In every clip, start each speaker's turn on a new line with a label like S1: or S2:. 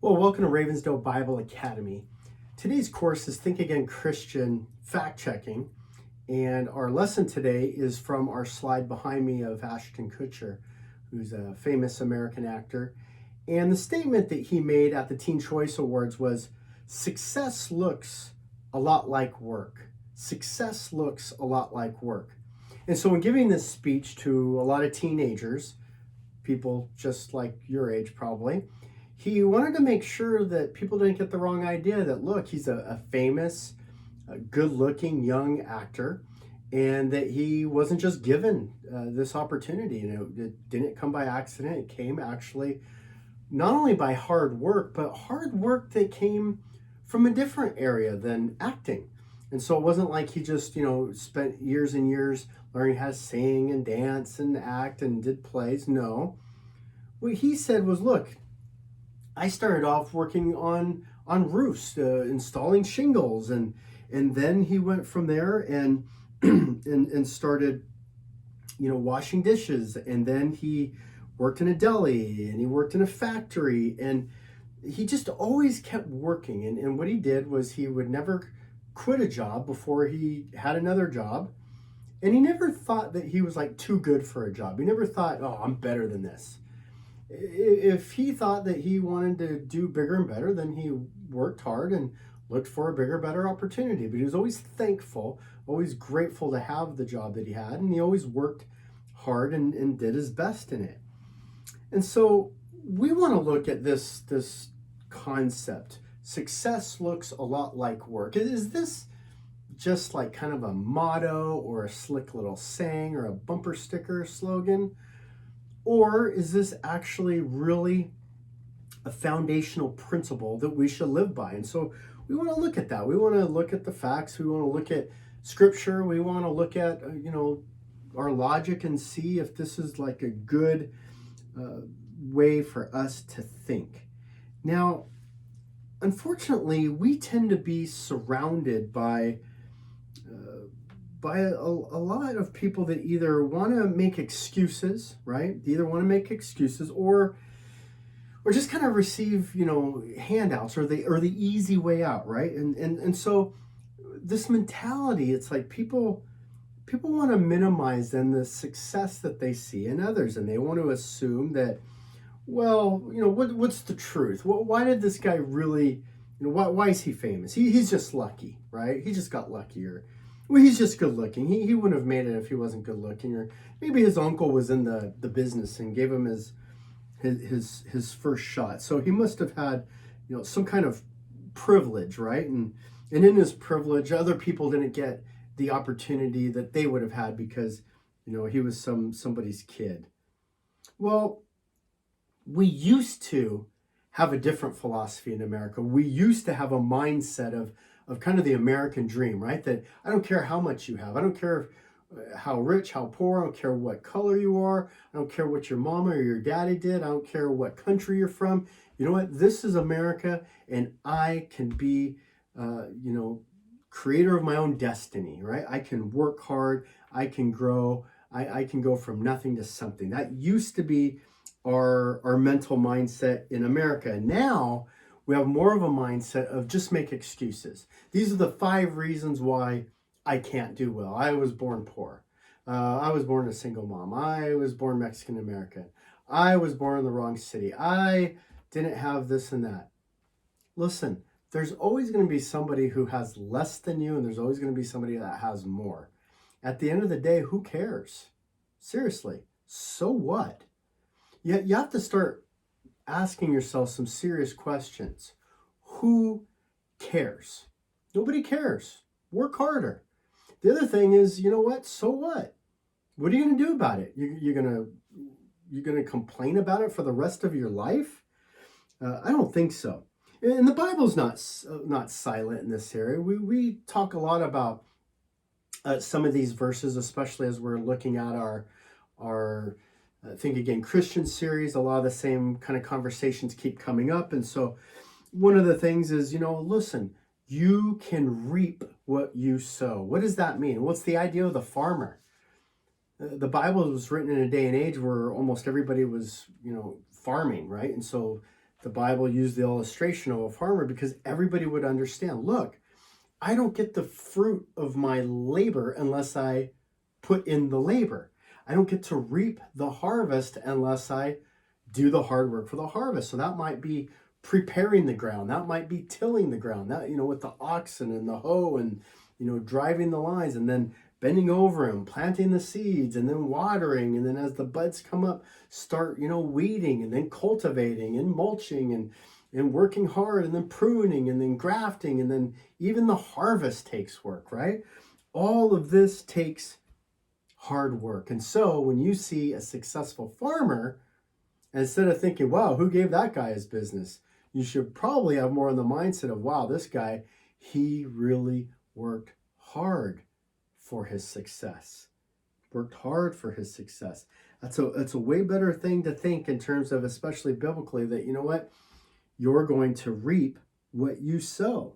S1: Well, welcome to Ravensdale Bible Academy. Today's course is Think Again Christian Fact Checking, and our lesson today is from our slide behind me of Ashton Kutcher, who's a famous American actor. And the statement that he made at the Teen Choice Awards was, "Success looks a lot like work. Success looks a lot like work." And so, in giving this speech to a lot of teenagers, people just like your age probably, he wanted to make sure that people didn't get the wrong idea that, look, he's a famous, good-looking young actor, and that he wasn't just given this opportunity. It didn't come by accident. It came actually not only by hard work, but hard work that came from a different area than acting. And so it wasn't like he just, spent years and years learning how to sing and dance and act and did plays. No. What he said was, look, I started off working on roofs, installing shingles, and then he went from there and and started, washing dishes, and then he worked in a deli, and he worked in a factory, and he just always kept working. And what he did was he would never quit a job before he had another job, and he never thought that he was like too good for a job. He never thought, oh, I'm better than this. If he thought that he wanted to do bigger and better, then he worked hard and looked for a bigger, better opportunity. But he was always thankful, always grateful to have the job that he had, and he always worked hard and did his best in it. And so we want to look at this concept. Success looks a lot like work. Is this just like kind of a motto or a slick little saying or a bumper sticker slogan? Or is this actually really a foundational principle that we should live by? And so we want to look at that. We want to look at the facts. We want to look at scripture. We want to look at, our logic and see if this is like a good way for us to think. Now, unfortunately, we tend to be surrounded by a lot of people that either want to make excuses, right? They either want to make excuses or just kind of receive, handouts or the easy way out, right? And so this mentality, it's like people want to minimize then the success that they see in others, and they want to assume that, well, what's the truth? Why did this guy really, why is he famous? He's just lucky, right? He just got lucky, or well, he's just good looking. He wouldn't have made it if he wasn't good looking, or maybe his uncle was in the business and gave him his first shot. So he must have had, some kind of privilege, right? And in his privilege, other people didn't get the opportunity that they would have had because, he was somebody's kid. Well, we used to have a different philosophy in America. We used to have a mindset of kind of the American dream, right? That I don't care how much you have. I don't care how rich, how poor. I don't care what color you are. I don't care what your mama or your daddy did. I don't care what country you're from. You know what? This is America, and I can be, creator of my own destiny, right? I can work hard. I can grow. I can go from nothing to something. That used to be our mental mindset in America. Now, we have more of a mindset of just make excuses. These are the 5 reasons why I can't do well. I was born poor. I was born a single mom. I was born Mexican American. I was born in the wrong city. I didn't have this and that. Listen, there's always going to be somebody who has less than you, and there's always going to be somebody that has more. At the end of the day, who cares? Seriously, so what? You have to start asking yourself some serious questions. Who cares? Nobody cares. Work harder. The other thing is, you know what? So what? What are you going to do about it? You're going to complain about it for the rest of your life? I don't think so. And the Bible's not silent in this area. We talk a lot about some of these verses, especially as we're looking at our Think Again Christian series. A lot of the same kind of conversations keep coming up. And so one of the things is, listen, you can reap what you sow. What does that mean? What's the idea of the farmer? The Bible was written in a day and age where almost everybody was, farming, right? And so The Bible used the illustration of a farmer because everybody would understand. Look, I don't get the fruit of my labor unless I put in the labor. I don't get to reap the harvest unless I do the hard work for the harvest. So that might be preparing the ground. That might be tilling the ground. That, with the oxen and the hoe and, driving the lines and then bending over them, planting the seeds and then watering. And then as the buds come up, start, weeding and then cultivating and mulching and working hard and then pruning and then grafting. And then even the harvest takes work, right? All of this takes hard work. And so when you see a successful farmer, instead of thinking, wow, who gave that guy his business? You should probably have more in the mindset of, wow, this guy, he really worked hard for his success. Worked hard for his success. That's a way better thing to think in terms of, especially biblically, that, what? You're going to reap what you sow.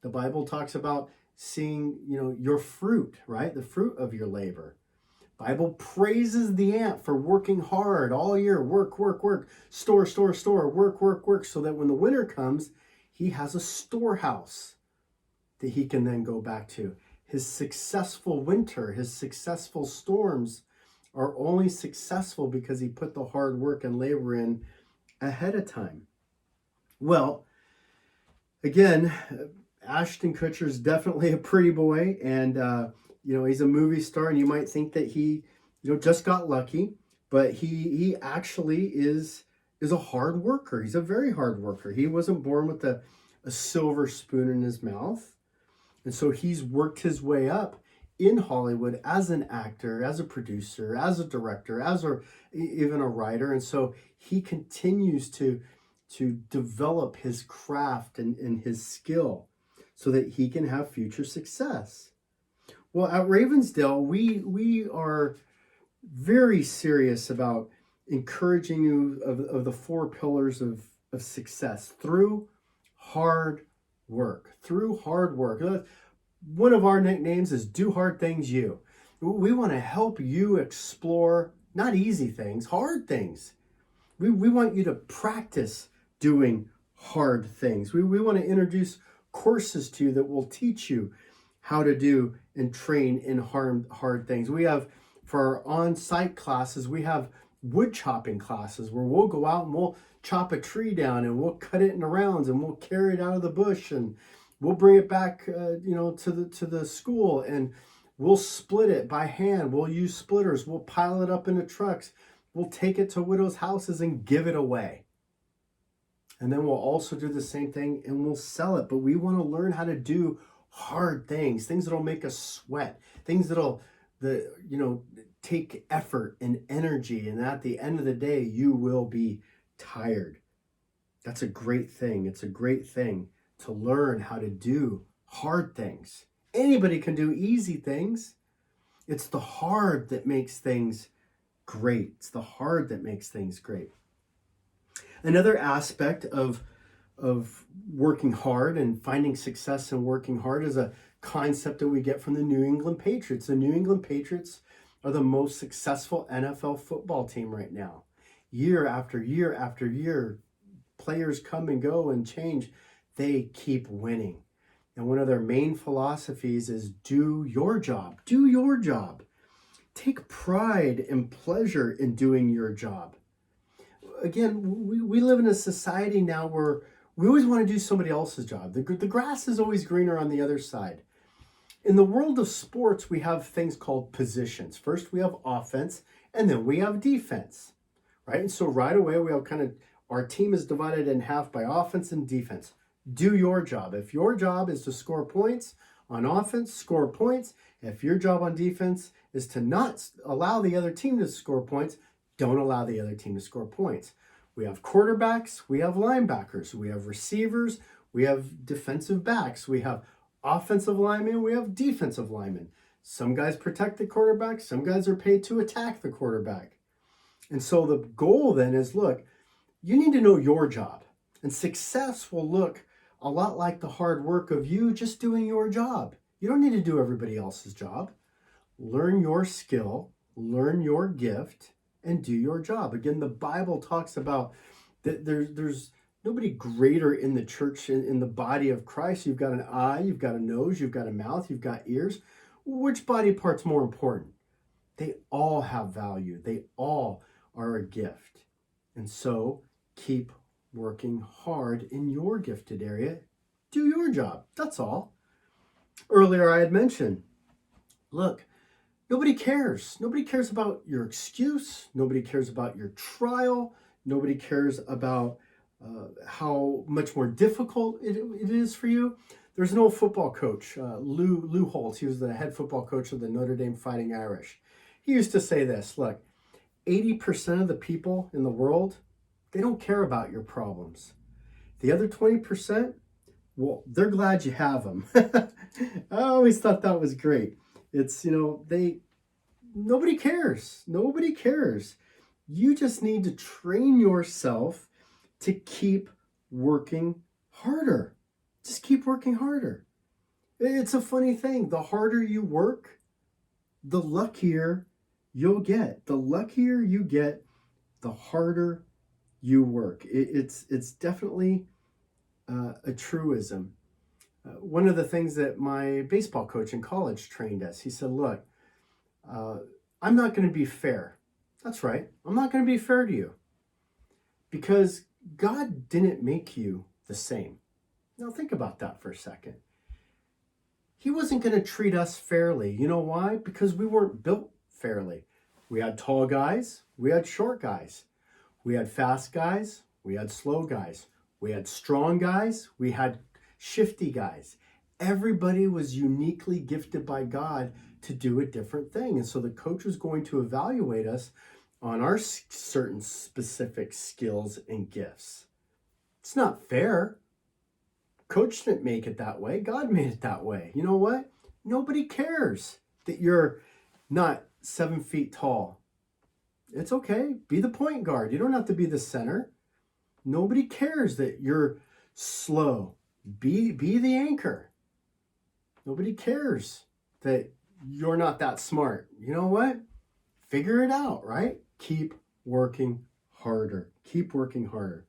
S1: The Bible talks about seeing, your fruit, right? The fruit of your labor. Bible praises the ant for working hard all year. Work, work, work. Store, store, store. Work, work, work. So that when the winter comes, he has a storehouse that he can then go back to. His successful winter, his successful storms are only successful because he put the hard work and labor in ahead of time. Well, again, Ashton Kutcher is definitely a pretty boy, and he's a movie star, and you might think that he, just got lucky, but he actually is a hard worker. He's a very hard worker. He wasn't born with a silver spoon in his mouth, and so he's worked his way up in Hollywood as an actor, as a producer, as a director, even a writer, and so he continues to develop his craft and his skill so that he can have future success. Well, at Ravensdale, we are very serious about encouraging you of the 4 pillars of success through hard work. Through hard work. One of our nicknames is Do Hard Things You. We want to help you explore not easy things, hard things. We want you to practice doing hard things. We want to introduce courses to you that will teach you how to do and train in hard things. We have, for our on-site classes, we have wood chopping classes where we'll go out and we'll chop a tree down and we'll cut it into rounds and we'll carry it out of the bush and we'll bring it back, to the school and we'll split it by hand. We'll use splitters. We'll pile it up into trucks. We'll take it to widows' houses and give it away. And then we'll also do the same thing and we'll sell it. But we want to learn how to do hard things that'll make us sweat, things that'll take effort and energy. And at the end of the day, you will be tired. That's a great thing. It's a great thing to learn how to do hard things. Anybody can do easy things. It's the hard that makes things great. It's the hard that makes things great. Another aspect of working hard and finding success in working hard is a concept that we get from the New England Patriots. The New England Patriots are the most successful NFL football team right now. Year after year after year, players come and go and change. They keep winning. And one of their main philosophies is do your job. Do your job. Take pride and pleasure in doing your job. Again, we live in a society now where we always want to do somebody else's job. The grass is always greener on the other side. In the world of sports, we have things called positions. First, we have offense, and then we have defense, right? And so right away, we have our team is divided in half by offense and defense. Do your job. If your job is to score points on offense, score points. If your job on defense is to not allow the other team to score points, don't allow the other team to score points. We have quarterbacks, we have linebackers, we have receivers, we have defensive backs, we have offensive linemen, we have defensive linemen. Some guys protect the quarterback, some guys are paid to attack the quarterback. And so the goal then is, look, you need to know your job. And success will look a lot like the hard work of you just doing your job. You don't need to do everybody else's job. Learn your skill, learn your gift, and do your job. Again, the Bible talks about that there's nobody greater in the church, in the body of Christ. You've got an eye, you've got a nose, you've got a mouth, you've got ears. Which body part's more important? They all have value. They all are a gift. And so keep working hard in your gifted area. Do your job. That's all. Earlier I had mentioned, look, nobody cares. Nobody cares about your excuse. Nobody cares about your trial. Nobody cares about how much more difficult it is for you. There's an old football coach, Lou Holtz. He was the head football coach of the Notre Dame Fighting Irish. He used to say this, look, 80% of the people in the world, they don't care about your problems. The other 20%, well, they're glad you have them. I always thought that was great. It's, nobody cares. Nobody cares. You just need to train yourself to keep working harder. Just keep working harder. It's a funny thing. The harder you work, the luckier you'll get. The luckier you get, the harder you work. It's definitely a truism. One of the things that my baseball coach in college trained us, he said, look, I'm not going to be fair. That's right. I'm not going to be fair to you because God didn't make you the same. Now think about that for a second. He wasn't going to treat us fairly. You know why? Because we weren't built fairly. We had tall guys. We had short guys. We had fast guys. We had slow guys. We had strong guys. We had shifty guys. Everybody was uniquely gifted by God to do a different thing. And so the coach was going to evaluate us on our certain specific skills and gifts. It's not fair. Coach didn't make it that way. God made it that way. You know what? Nobody cares that you're not 7 feet tall. It's okay. Be the point guard. You don't have to be the center. Nobody cares that you're slow. Be the anchor. Nobody cares that you're not that smart. You know what? Figure it out, right? Keep working harder. Keep working harder.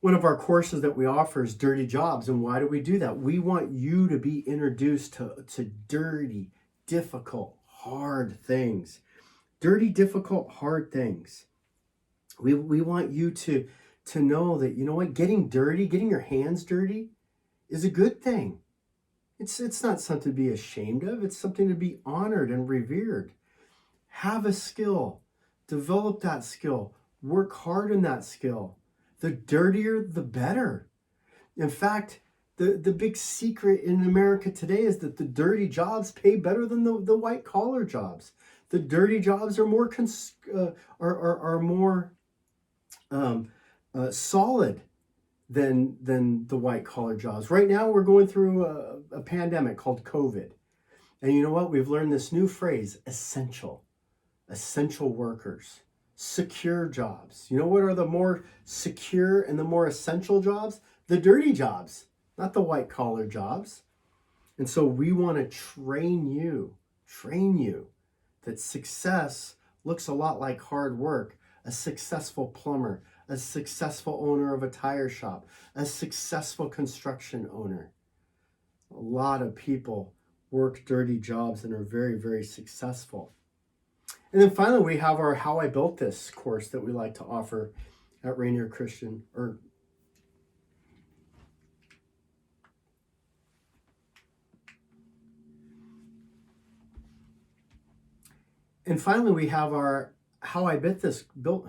S1: One of our courses that we offer is Dirty Jobs. And why do we do that? We want you to be introduced to dirty, difficult, hard things. Dirty, difficult, hard things. We want you to know that, you know what, getting dirty, getting your hands dirty is a good thing. It's not something to be ashamed of. It's something to be honored and revered. Have a skill. Develop that skill. Work hard in that skill. The dirtier, the better. In fact, the big secret in America today is that the dirty jobs pay better than the white collar jobs. The dirty jobs are more solid than the white collar jobs. Right now, we're going through a pandemic called COVID, and you know what? We've learned this new phrase: essential workers. Secure jobs. You know what are the more secure and the more essential jobs? The dirty jobs, not the white collar jobs. And so we want to train you that success looks a lot like hard work. A successful plumber, a successful owner of a tire shop, a successful construction owner. A lot of people work dirty jobs and are very, very successful. And then finally, we have our How I Built This course that we like to offer at Rainier Christian. And finally, we have our How I Built This built.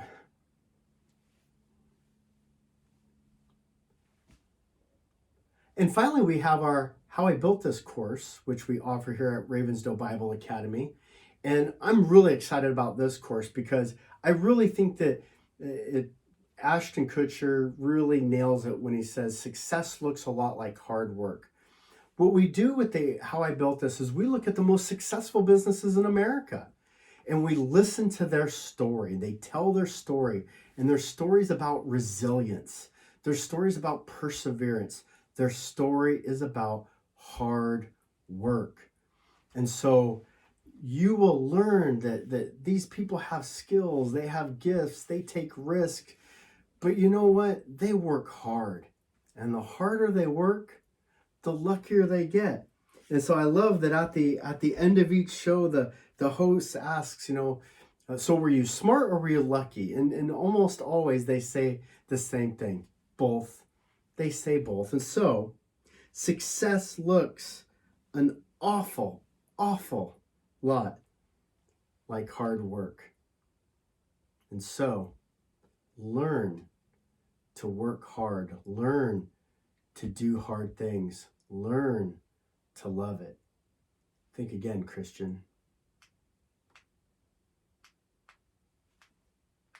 S1: And finally, we have our How I Built This course, which we offer here at Ravensdale Bible Academy. And I'm really excited about this course because I really think that Ashton Kutcher really nails it when he says success looks a lot like hard work. What we do with How I Built This is we look at the most successful businesses in America and we listen to their story. They tell their story, and their stories about resilience. Their stories about perseverance. Their story is about hard work. And so you will learn that these people have skills, they have gifts, they take risk, But you know what? They work hard. And the harder they work, the luckier they get. And so I love that at the end of each show, the host asks, so were you smart or were you lucky? And almost always they say the same thing. Both. They say both. And so success looks an awful, awful lot like hard work. And so learn to work hard. Learn to do hard things. Learn to love it. Think again, Christian.